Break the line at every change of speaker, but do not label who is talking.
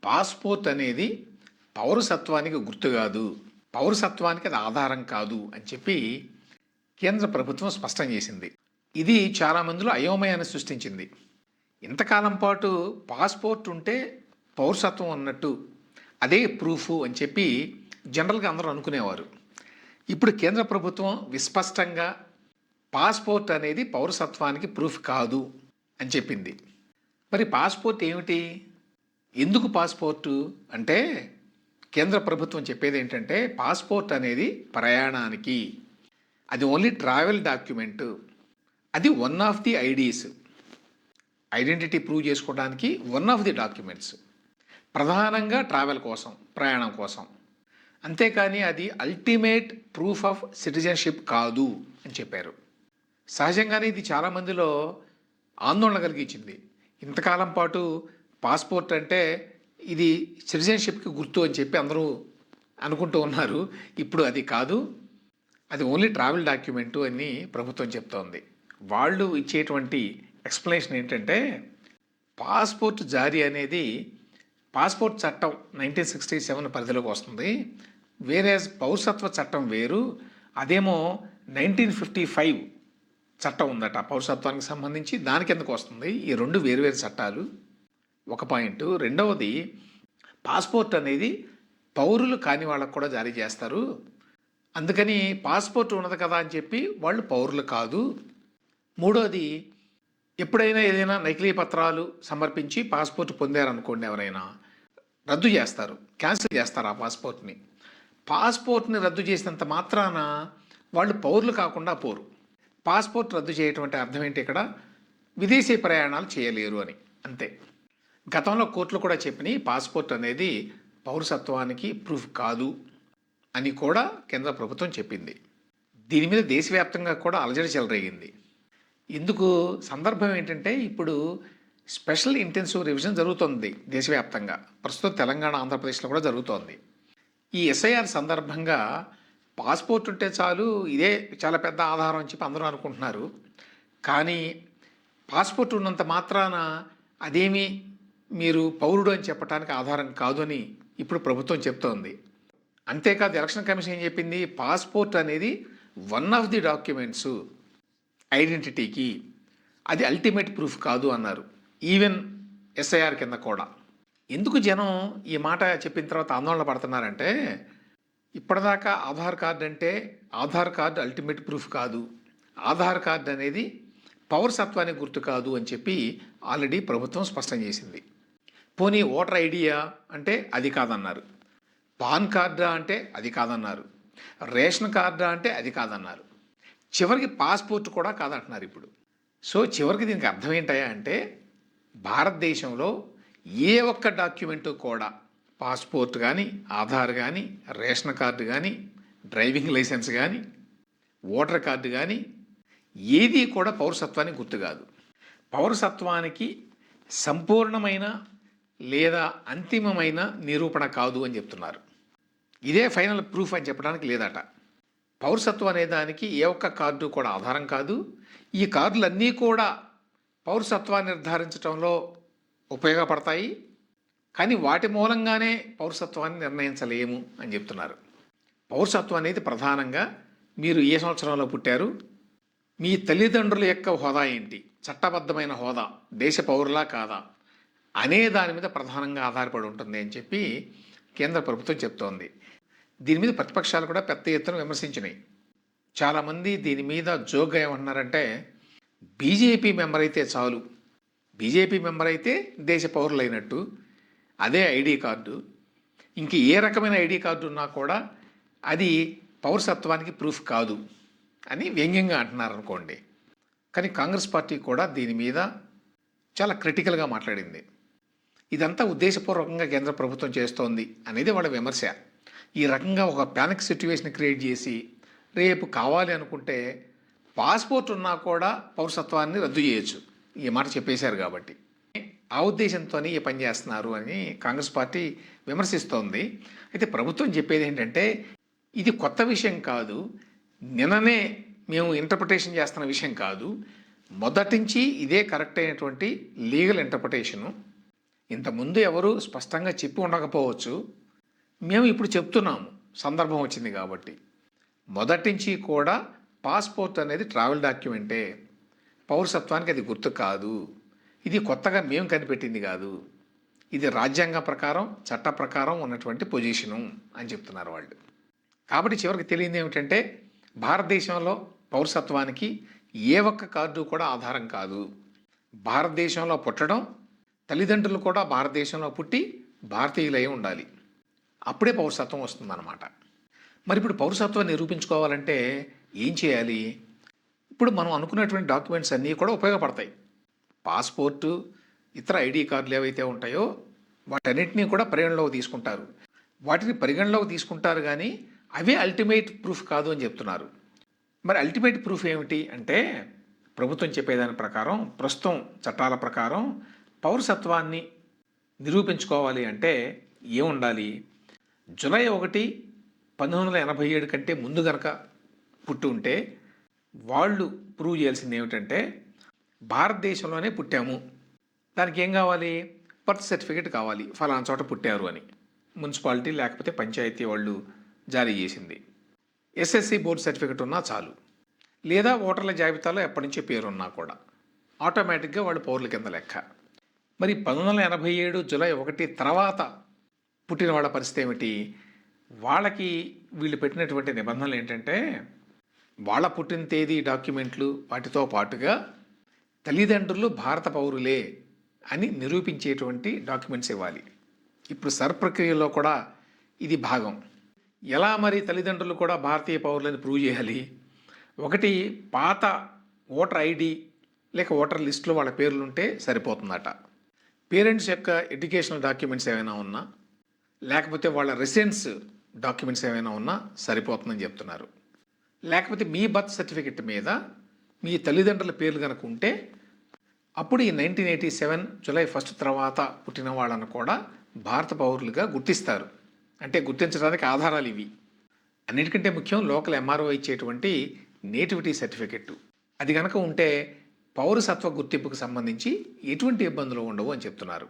Passport అనేది పౌరసత్వానికి గుర్తు గాదు. పౌరసత్వానికి అది ఆధారం కాదు అని చెప్పి కేంద్ర ప్రభుత్వం స్పష్టం చేసింది. ఇది చాలా మందిలో అయోమయాన్ని సృష్టించింది. ఇంతకాలం పాటు పాస్‌పోర్ట్ ఉంటే పౌరసత్వం ఉన్నట్టు, అదే ప్రూఫు అని చెప్పి జనరల్‌గా అందరూ అనుకునేవారు. ఇప్పుడు కేంద్ర ప్రభుత్వం విస్పష్టంగా పాస్‌పోర్ట్ అనేది పౌరసత్వానికి ప్రూఫ్ కాదు అని చెప్పింది. మరి పాస్‌పోర్ట్ ఏమిటి? ఎందుకు పాస్‌పోర్టు అంటే కేంద్ర ప్రభుత్వం చెప్పేదేంటంటే పాస్‌పోర్ట్ అనేది ప్రయాణానికి. అది ఓన్లీ ట్రావెల్ డాక్యుమెంటు. అది one of the IDs. Identity prove చేసుకోవడానికి వన్ ఆఫ్ ది డాక్యుమెంట్స్. ప్రధానంగా ట్రావెల్ కోసం, ప్రయాణం కోసం. అంతేకాని అది అల్టిమేట్ ప్రూఫ్ ఆఫ్ సిటిజన్‌షిప్ కాదు అని చెప్పారు. సహజంగానే ఇది చాలామందిలో ఆందోళన కలిగించింది. ఇంతకాలం పాటు పాస్‌పోర్ట్ అంటే ఇది సిటిజన్‌షిప్‌కి గుర్తు అని చెప్పి అందరూ అనుకుంటూ ఉన్నారు. ఇప్పుడు అది కాదు. అది ఓన్లీ ట్రావెల్ డాక్యుమెంటు అని ప్రభుత్వం చెప్తోంది. వాళ్ళు ఇచ్చేటువంటి ఎక్స్‌ప్లనేషన్ ఏంటంటే పాస్‌పోర్ట్ జారీ అనేది పాస్‌పోర్ట్ చట్టం 1967 పరిధిలోకి వస్తుంది. వేరేజ్ పౌరసత్వ చట్టం వేరు. అదేమో 1955 చట్టం ఉందట పౌరసత్వానికి సంబంధించి, దాని కిందకు వస్తుంది. ఈ 2 వేరు చట్టాలు. ఒక పాయింట్. రెండవది పాస్‌పోర్ట్ అనేది పౌరులు కాని వాళ్ళకు కూడా జారీ చేస్తారు. అందుకని పాస్‌పోర్ట్ ఉన్నది కదా అని చెప్పి వాళ్ళు పౌరులు కాదు. మూడోది ఎప్పుడైనా ఏదైనా నకిలీ పత్రాలు సమర్పించి పాస్‌పోర్ట్ పొందారనుకోండి ఎవరైనా, రద్దు చేస్తారు. క్యాన్సిల్ చేస్తారు ఆ పాస్‌పోర్ట్‌ని. పాస్‌పోర్ట్‌ని రద్దు చేసినంత మాత్రాన వాళ్ళు పౌరులు కాకుండా పోరు. పాస్‌పోర్ట్ రద్దు చేయటం అంటే అర్థం ఏంటి ఇక్కడ? విదేశీ ప్రయాణాలు చేయలేరు అని. అంతే. గతంలో కోర్టులు కూడా చెప్పినాయి పాస్‌పోర్ట్ అనేది పౌరసత్వానికి ప్రూఫ్ కాదు అని కూడా కేంద్ర ప్రభుత్వం చెప్పింది. దీని మీద దేశవ్యాప్తంగా కూడా అలజడి చెలరేగింది. ఇందుకు సందర్భం ఏంటంటే ఇప్పుడు స్పెషల్ ఇంటెన్సివ్ రివిజన్ జరుగుతోంది దేశవ్యాప్తంగా. ప్రస్తుతం తెలంగాణ, ఆంధ్రప్రదేశ్లో కూడా జరుగుతోంది. ఈ ఎస్ఐఆర్ సందర్భంగా పాస్‌పోర్ట్ ఉంటే చాలు, ఇదే చాలా పెద్ద ఆధారం అని చెప్పి అందరూ అనుకుంటున్నారు. కానీ పాస్‌పోర్ట్ ఉన్నంత మాత్రాన అదేమీ మీరు పౌరుడు అని చెప్పడానికి ఆధారం కాదు అని ఇప్పుడు ప్రభుత్వం చెప్తోంది. అంతేకాదు ఎలక్షన్ కమిషన్ ఏం చెప్పింది? పాస్‌పోర్ట్ అనేది వన్ ఆఫ్ ది డాక్యుమెంట్స్ ఐడెంటిటీకి. అది అల్టిమేట్ ప్రూఫ్ కాదు అన్నారు. ఈవెన్ ఎస్ఐఆర్ కింద కూడా. ఎందుకు జనం ఈ మాట చెప్పిన తర్వాత ఆందోళన పడుతున్నారంటే, ఇప్పటిదాకా ఆధార్ కార్డు అంటే ఆధార్ కార్డు అల్టిమేట్ ప్రూఫ్ కాదు, ఆధార్ కార్డు అనేది పౌరసత్వానికి గుర్తు కాదు అని చెప్పి ఆల్రెడీ ప్రభుత్వం స్పష్టం చేసింది. పోనీ ఓటర్ ఐడియా అంటే అది కాదన్నారు. పాన్ కార్డా అంటే అది కాదన్నారు. రేషన్ కార్డా అంటే అది కాదన్నారు. చివరికి పాస్‌పోర్ట్ కూడా కాదంటున్నారు ఇప్పుడు. సో చివరికి దీనికి అర్థం ఏంటయ్యా అంటే భారతదేశంలో ఏ ఒక్క డాక్యుమెంటు కూడా పాస్‌పోర్ట్ కానీ, ఆధార్ కానీ, రేషన్ కార్డు కానీ, డ్రైవింగ్ లైసెన్స్ కానీ, ఓటర్ కార్డు కానీ ఏది కూడా పౌరసత్వానికి గుర్తు కాదు. పౌరసత్వానికి సంపూర్ణమైన లేదా అంతిమమైన నిరూపణ కాదు అని చెప్తున్నారు. ఇదే ఫైనల్ ప్రూఫ్ అని చెప్పడానికి లేదట. పౌరసత్వం అనే దానికి ఏ ఒక్క కార్డు కూడా ఆధారం కాదు. ఈ కార్డులన్నీ కూడా పౌరసత్వాన్ని నిర్ధారించడంలో ఉపయోగపడతాయి. కానీ వాటి మూలంగానే పౌరసత్వాన్ని నిర్ణయించలేము అని చెప్తున్నారు. పౌరసత్వం అనేది ప్రధానంగా మీరు ఏ సంవత్సరంలో పుట్టారు, మీ తల్లిదండ్రుల యొక్క హోదా ఏంటి, చట్టబద్ధమైన హోదా, దేశ పౌరులా కాదా అనే దాని మీద ప్రధానంగా ఆధారపడి ఉంటుంది అని చెప్పి కేంద్ర ప్రభుత్వం చెప్తోంది. దీని మీద ప్రతిపక్షాలు కూడా పెద్ద ఎత్తున విమర్శించినాయి. చాలామంది దీని మీద జోక్గా ఏమంటున్నారంటే బీజేపీ మెంబర్ అయితే చాలు, బీజేపీ మెంబర్ అయితే దేశ పౌరులైనట్టు, అదే ఐడి కార్డు, ఇంక ఏ రకమైన ఐడి కార్డు ఉన్నా కూడా అది పౌరసత్వానికి ప్రూఫ్ కాదు అని వ్యంగ్యంగా అంటున్నారు అనుకోండి. కానీ కాంగ్రెస్ పార్టీ కూడా దీని మీద చాలా క్రిటికల్గా మాట్లాడింది. ఇదంతా ఉద్దేశపూర్వకంగా కేంద్ర ప్రభుత్వం చేస్తోంది అనేది వాళ్ళ విమర్శ. ఈ రకంగా ఒక ప్యానిక్ సిట్యువేషన్ క్రియేట్ చేసి రేపు కావాలి అనుకుంటే పాస్‌పోర్ట్ ఉన్నా కూడా పౌరసత్వాన్ని రద్దు చేయొచ్చు. ఈ మాట చెప్పేశారు కాబట్టి ఆ ఉద్దేశంతోనే ఈ పని చేస్తున్నారు అని కాంగ్రెస్ పార్టీ విమర్శిస్తోంది. అయితే ప్రభుత్వం చెప్పేది ఏంటంటే ఇది కొత్త విషయం కాదు, నిన్ననే మేము ఇంటర్ప్రిటేషన్ చేస్తున్న విషయం కాదు, మొదటి నుంచి ఇదే కరెక్ట్ అయినటువంటి లీగల్ ఇంటర్ప్రిటేషను. ఇంతకుముందు ఎవరు స్పష్టంగా చెప్పి ఉండకపోవచ్చు. మేము ఇప్పుడు చెప్తున్నాము. సందర్భం వచ్చింది కాబట్టి. మొదటి నుంచి కూడా పాస్‌పోర్ట్ అనేది ట్రావెల్ డాక్యుమెంటే. పౌరసత్వానికి అది గుర్తు కాదు. ఇది కొత్తగా మేము కనిపెట్టింది కాదు. ఇది రాజ్యాంగం ప్రకారం, చట్ట ప్రకారం ఉన్నటువంటి పొజిషను అని చెప్తున్నారు వాళ్ళు. కాబట్టి చివరికి తెలియంది ఏమిటంటే భారతదేశంలో పౌరసత్వానికి ఏ ఒక్క కార్డు కూడా ఆధారం కాదు. భారతదేశంలో పుట్టడం, తల్లిదండ్రులు కూడా భారతదేశంలో పుట్టి భారతీయులై ఉండాలి. అప్పుడే పౌరసత్వం వస్తుందన్నమాట. మరి ఇప్పుడు పౌరసత్వం నిరూపించుకోవాలంటే ఏం చేయాలి? ఇప్పుడు మనం అనుకున్నటువంటి డాక్యుమెంట్స్ అన్నీ కూడా ఉపయోగపడతాయి. పాస్‌పోర్టు, ఇతర ఐడీ కార్డులు ఏవైతే ఉంటాయో వాటన్నిటినీ కూడా పరిగణలోకి తీసుకుంటారు. వాటిని పరిగణలోకి తీసుకుంటారు కానీ అవే అల్టిమేట్ ప్రూఫ్ కాదు అని చెప్తున్నారు. మరి అల్టిమేట్ ప్రూఫ్ ఏమిటి అంటే ప్రభుత్వం చెప్పేదాని ప్రకారం, ప్రస్తుతం చట్టాల ప్రకారం పౌరసత్వాన్ని నిరూపించుకోవాలి అంటే ఏముండాలి? జూలై 1, 1987 కంటే ముందు గనక పుట్టి ఉంటే వాళ్ళు ప్రూవ్ చేయాల్సింది ఏమిటంటే భారతదేశంలోనే పుట్టాము. దానికి ఏం కావాలి? బర్త్ సర్టిఫికేట్ కావాలి. ఫలానా చోట పుట్టారు అని మున్సిపాలిటీ లేకపోతే పంచాయతీ వాళ్ళు జారీ చేసింది. ఎస్ఎస్సి బోర్డు సర్టిఫికేట్ ఉన్నా చాలు. లేదా ఓటర్ల జాబితాలో ఎప్పటి నుంచో పేరున్నా కూడా ఆటోమేటిక్గా వాళ్ళు పౌరుల కింద లెక్క. మరి 1987 జూలై 1 తర్వాత పుట్టిన వాళ్ళ పరిస్థితి ఏమిటి? వాళ్ళకి వీళ్ళు పెట్టినటువంటి నిబంధనలు ఏంటంటే వాళ్ళ పుట్టిన తేదీ డాక్యుమెంట్లు వాటితో పాటుగా తల్లిదండ్రులు భారత పౌరులే అని నిరూపించేటువంటి డాక్యుమెంట్స్ ఇవ్వాలి. ఇప్పుడు సర్ ప్రక్రియలో కూడా ఇది భాగం. ఎలా మరి తల్లిదండ్రులు కూడా భారతీయ పౌరులని ప్రూవ్ చేయాలి? ఒకటి, పాత ఓటర్ ఐడి లేక ఓటర్ లిస్టులో వాళ్ళ పేర్లు ఉంటే సరిపోతుందట. పేరెంట్స్ యొక్క ఎడ్యుకేషనల్ డాక్యుమెంట్స్ ఏమైనా ఉన్నా, లేకపోతే వాళ్ళ రెసిడెన్స్ డాక్యుమెంట్స్ ఏమైనా ఉన్నా సరిపోతుందని చెప్తున్నారు. లేకపోతే మీ బర్త్ సర్టిఫికెట్ మీద మీ తల్లిదండ్రుల పేర్లు కనుక ఉంటే అప్పుడు ఈ 1987 జూలై 1 తర్వాత పుట్టిన వాళ్ళను కూడా భారత పౌరులుగా గుర్తిస్తారు. అంటే గుర్తించడానికి ఆధారాలు ఇవి. అన్నిటికంటే ముఖ్యం లోకల్ ఎంఆర్ఓ ఇచ్చేటువంటి నేటివిటీ సర్టిఫికెట్. అది కనుక ఉంటే పౌరసత్వ గుర్తింపుకు సంబంధించి ఎటువంటి ఇబ్బందులు ఉండవు అని చెప్తున్నారు.